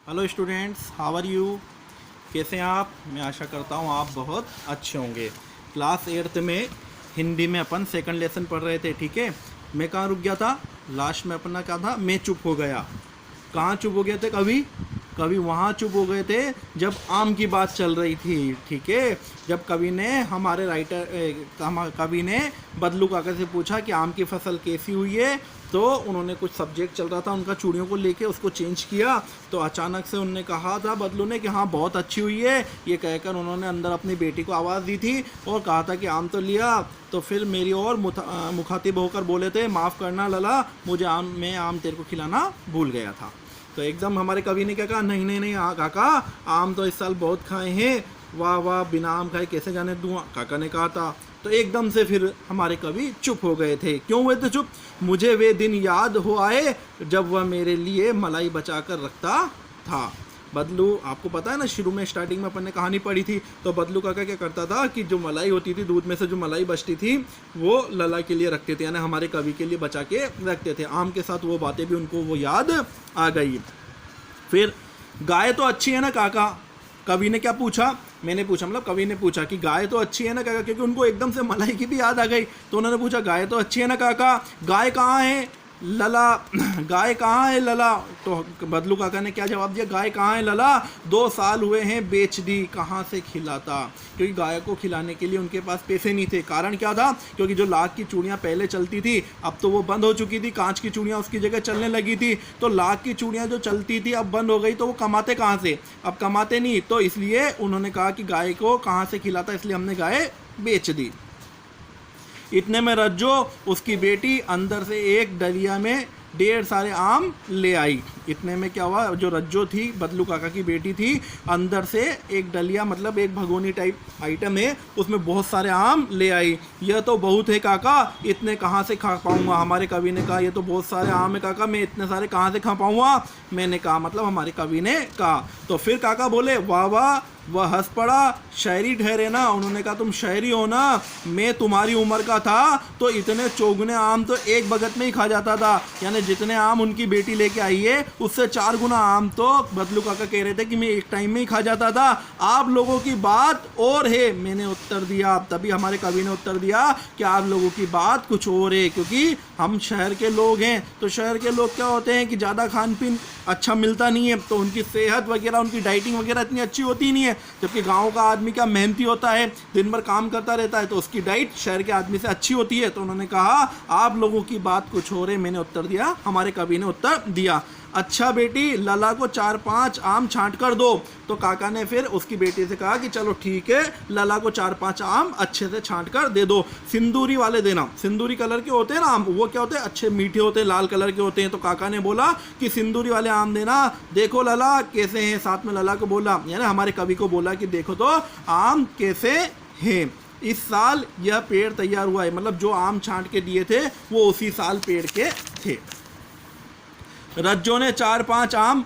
Hello students, how are you. कैसे हैं आप। मैं आशा करता हूँ आप बहुत अच्छे होंगे। क्लास 8th में हिंदी में अपन सेकंड लेसन पढ़ रहे थे। ठीक है, मैं कहाँ रुक गया था। लास्ट में अपना क्या था, मैं चुप हो गया। कहाँ चुप हो गए थे, कभी कभी वहाँ चुप हो गए थे जब आम की बात चल रही थी। ठीक है, जब कवि ने हमारे कवि ने बदलू काका से पूछा कि आम की फसल कैसी हुई है, तो उन्होंने कुछ सब्जेक्ट चल रहा था उनका चूड़ियों को लेके, उसको चेंज किया। तो अचानक से उन्होंने कहा था बदलू ने कि हाँ बहुत अच्छी हुई है। ये कहकर उन्होंने अंदर अपनी बेटी को आवाज़ दी थी और कहा था कि आम तो लिया। तो फिर मेरी और मुखातिब होकर बोले थे, माफ़ करना लला, मुझे मैं आम तेरे को खिलाना भूल गया था। तो एकदम हमारे कवि ने क्या कहा, नहीं नहीं नहीं काका, आम तो इस साल बहुत खाए हैं, वाह वाह, बिना आम खाए कैसे जाने दूँ, काका ने कहा था। तो एकदम से फिर हमारे कवि चुप हो गए थे। क्यों हुए थे चुप, मुझे वे दिन याद हो आए जब वह मेरे लिए मलाई बचा कर रखता था। बदलू, आपको पता है ना, शुरू में स्टार्टिंग में अपन ने कहानी पढ़ी थी, तो बदलू काका क्या करता था कि जो मलाई होती थी, दूध में से जो मलाई बचती थी, वो लला के लिए रखते थे, यानी हमारे कवि के लिए बचा के रखते थे। आम के साथ वो बातें भी उनको वो याद आ गई। फिर गाय तो अच्छी है ना काका, कवि ने क्या पूछा, मैंने पूछा, मतलब कवि ने पूछा कि गाय तो अच्छी है ना काका, क्योंकि उनको एकदम से मलाई की भी याद आ गई। तो उन्होंने पूछा गाय तो अच्छी है ना काका, गाय कहाँ है लला, गाय कहाँ है लला। तो बदलू काका ने क्या जवाब दिया, गाय कहाँ है लला, 2 साल हुए हैं बेच दी, कहाँ से खिलाता। क्योंकि गाय को खिलाने के लिए उनके पास पैसे नहीं थे। कारण क्या था, क्योंकि जो लाख की चूड़ियाँ पहले चलती थी अब तो वो बंद हो चुकी थी, कांच की चूड़ियाँ उसकी जगह चलने लगी थी। तो लाख की चूड़ियाँ जो चलती थी अब बंद हो गई, तो वो कमाते कहाँ से, अब कमाते नहीं। तो इसलिए उन्होंने कहा कि गाय को कहाँ से खिलाता, इसलिए हमने गाय बेच दी। इतने में रज्जो, उसकी बेटी, अंदर से एक डलिया में ढेर सारे आम ले आई। इतने में क्या हुआ, जो रज्जो थी, बदलू काका की बेटी थी, अंदर से एक डलिया, मतलब एक भगोनी टाइप आइटम है, उसमें बहुत सारे आम ले आई। यह तो बहुत है काका, इतने कहाँ से खा पाऊँगा। हमारे कवि ने कहा, ये तो बहुत सारे आम है काका, मैं इतने सारे कहाँ से खा पाऊँगा। मैंने कहा, मतलब हमारे कवि ने कहा। तो फिर काका बोले, वाह वाह, वह हंस पड़ा, शायरी ठहरे ना। उन्होंने कहा, तुम शायरी हो ना, मैं तुम्हारी उम्र का था तो इतने चौगुने आम तो एक बगत में ही खा जाता था। यानी जितने आम उनकी बेटी लेके आई है उससे 4 गुना आम तो बदलू काका कह रहे थे कि मैं एक टाइम में ही खा जाता था। आप लोगों की बात और है, मैंने उत्तर दिया। तभी हमारे कवि ने उत्तर दिया कि आप लोगों की बात कुछ और है, क्योंकि हम शहर के लोग हैं। तो शहर के लोग क्या होते हैं कि ज़्यादा खान पीन अच्छा मिलता नहीं है, तो उनकी सेहत वगैरह, उनकी डाइटिंग वगैरह इतनी अच्छी होती नहीं है। जबकि गांव का आदमी क्या मेहनती होता है, दिन भर काम करता रहता है, तो उसकी डाइट शहर के आदमी से अच्छी होती है। तो उन्होंने कहा, आप लोगों की बात कुछ हो रही। मैंने उत्तर दिया, हमारे कवि ने उत्तर दिया, अच्छा बेटी, लला को 4-5 आम छांट कर दो। तो काका ने फिर उसकी बेटी से कहा कि चलो ठीक है, लला को 4-5 आम अच्छे से छांट कर दे दो, सिंदूरी वाले देना। सिंदूरी कलर के होते हैं ना आम, वो क्या होते हैं, अच्छे मीठे होते हैं, लाल कलर के होते हैं। तो काका ने बोला कि सिंदूरी वाले आम देना। देखो लला कैसे हैं, साथ में लला को बोला, यानी हमारे कवि को बोला कि देखो तो आम कैसे हैं। इस साल यह पेड़ तैयार हुआ है, मतलब जो आम छांट के दिए थे वो उसी साल पेड़ के थे। रज्जो ने 4-5 आम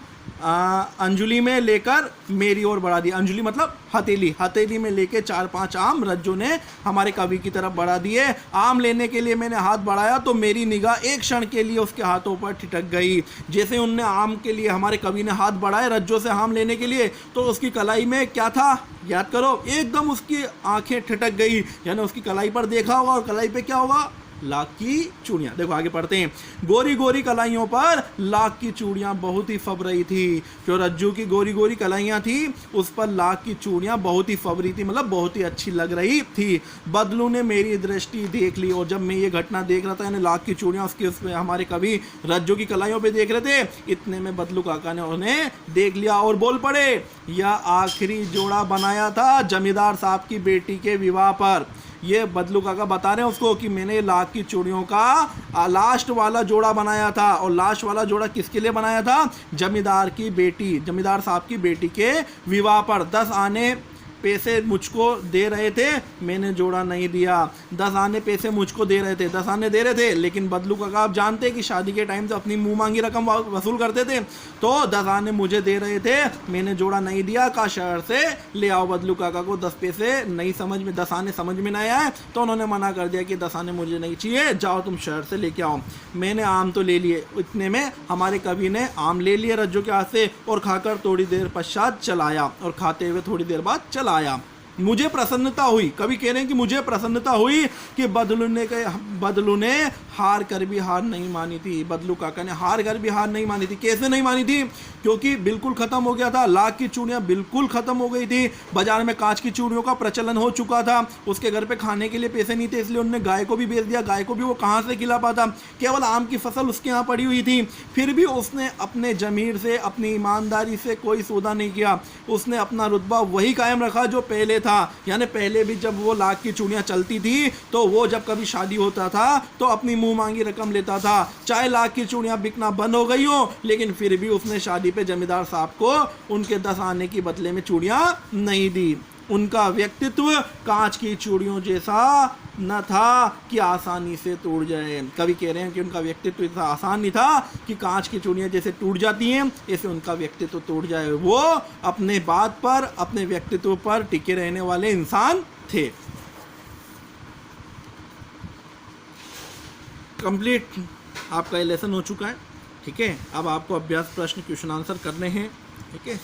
अंजुली में लेकर मेरी ओर बढ़ा दिया। अंजुली मतलब हथेली, हथेली में लेके 4-5 आम रज्जो ने हमारे कवि की तरफ बढ़ा दिए। आम लेने के लिए मैंने हाथ बढ़ाया तो मेरी निगाह एक क्षण के लिए उसके हाथों पर ठिठक गई। जैसे उनने आम के लिए, हमारे कवि ने हाथ बढ़ाए रज्जो से आम लेने के लिए, तो उसकी कलाई में क्या था, याद करो, एकदम उसकी आंखें ठिठक गई। यानी उसकी कलाई पर देखा होगा, और कलाई पे क्या होगा, लाख की चूड़ियाँ। देखो आगे पढ़ते हैं, गोरी गोरी कलाइयों पर लाख की चूड़ियाँ बहुत ही फब रही थी। जो रज्जू की गोरी गोरी कलाइयाँ थी उस पर लाख की चूड़ियाँ बहुत ही फब रही थी, मतलब बहुत ही अच्छी लग रही थी। बदलू ने मेरी दृष्टि देख ली, और जब मैं ये घटना देख रहा था, यानी लाख की चूड़ियाँ उसके उसमें हमारे कवि रज्जू की कलाइयों पे देख रहे थे, इतने में बदलू काका ने उन्हें देख लिया और बोल पड़े, यह आखिरी जोड़ा बनाया था जमींदार साहब की बेटी के विवाह पर। ये बदलू काका बता रहे हैं उसको कि मैंने लाख की चूड़ियों का लास्ट वाला जोड़ा बनाया था। और लास्ट वाला जोड़ा किसके लिए बनाया था, जमींदार की बेटी, जमींदार साहब की बेटी के विवाह पर। 10 आने पैसे मुझको दे रहे थे, मैंने जोड़ा नहीं दिया। 10 आने पैसे मुझको दे रहे थे, 10 आने दे रहे थे, लेकिन बदलू काका आप जानते हैं कि शादी के टाइम से अपनी मुंह मांगी रकम वसूल करते थे, तो 10 आने मुझे दे रहे थे, मैंने जोड़ा नहीं दिया। का शहर से ले आओ। बदलू काका को 10 पैसे नहीं समझ में, 10 आने समझ में नहीं आए, तो उन्होंने मना कर दिया कि 10 आने मुझे नहीं चाहिए, जाओ तुम शहर से लेके आओ। मैंने आम तो ले लिए, इतने में हमारे कवि ने आम ले लिए रज्जू के हाथ से और खाकर थोड़ी देर पश्चात चलाया, और खाते हुए थोड़ी देर बाद चलाया। मुझे प्रसन्नता हुई, कभी कह रहे हैं कि मुझे प्रसन्नता हुई कि बदलू ने हार कर भी हार नहीं मानी थी। बदलू काका ने हार कर भी हार नहीं मानी थी। कैसे नहीं मानी थी? क्योंकि बिल्कुल खत्म हो गया था, लाख की चूड़ियां बिल्कुल खत्म हो गई थी। बाजार में कांच की चूड़ियों का प्रचलन हो चुका था। उसके घर पे खाने के लिए पैसे नहीं थे, इसलिए उन्होंने गाय को भी बेच दिया। गाय को भी वो कहाँ से खिला पाता? केवल आम की फसल उसके यहाँ पड़ी हुई थी। फिर भी उसने अपने जमीर से, अपनी ईमानदारी से कोई सौदा नहीं किया। उसने अपना रुतबा वही कायम रखा जो पहले था। यानी पहले भी जब वो लाख की चूड़ियां चलती थी, तो वो जब कभी शादी होता था तो अपनी मुंह मांगी रकम लेता था। चाहे लाख की चूड़ियां बिकना बंद हो गई हो, लेकिन फिर भी उसने शादी पे जमींदार साहब को उनके 10 आने की बदले में चूड़ियां नहीं दी। उनका व्यक्तित्व कांच की चूड़ियों जैसा न था कि आसानी से टूट जाए। कभी कह रहे हैं कि उनका व्यक्तित्व इतना आसान नहीं था कि कांच की चूड़ियां जैसे टूट जाती हैं, ऐसे उनका व्यक्तित्व टूट जाए। वो अपने बात पर, अपने व्यक्तित्व पर टिके रहने वाले इंसान थे। कंप्लीट आपका ये लेसन हो चुका है, ठीक है। अब आपको अभ्यास प्रश्न क्वेश्चन आंसर करने हैं, ठीक है।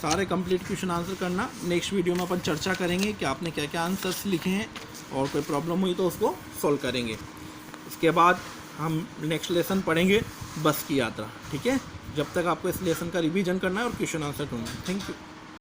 सारे कंप्लीट क्वेश्चन आंसर करना। नेक्स्ट वीडियो में अपन चर्चा करेंगे कि आपने क्या क्या आंसर्स लिखे हैं, और कोई प्रॉब्लम हुई तो उसको सॉल्व करेंगे। इसके बाद हम नेक्स्ट लेसन पढ़ेंगे बस की यात्रा, ठीक है। जब तक आपको इस लेसन का रिवीजन करना है और क्वेश्चन आंसर ढूंढना है। Thank you.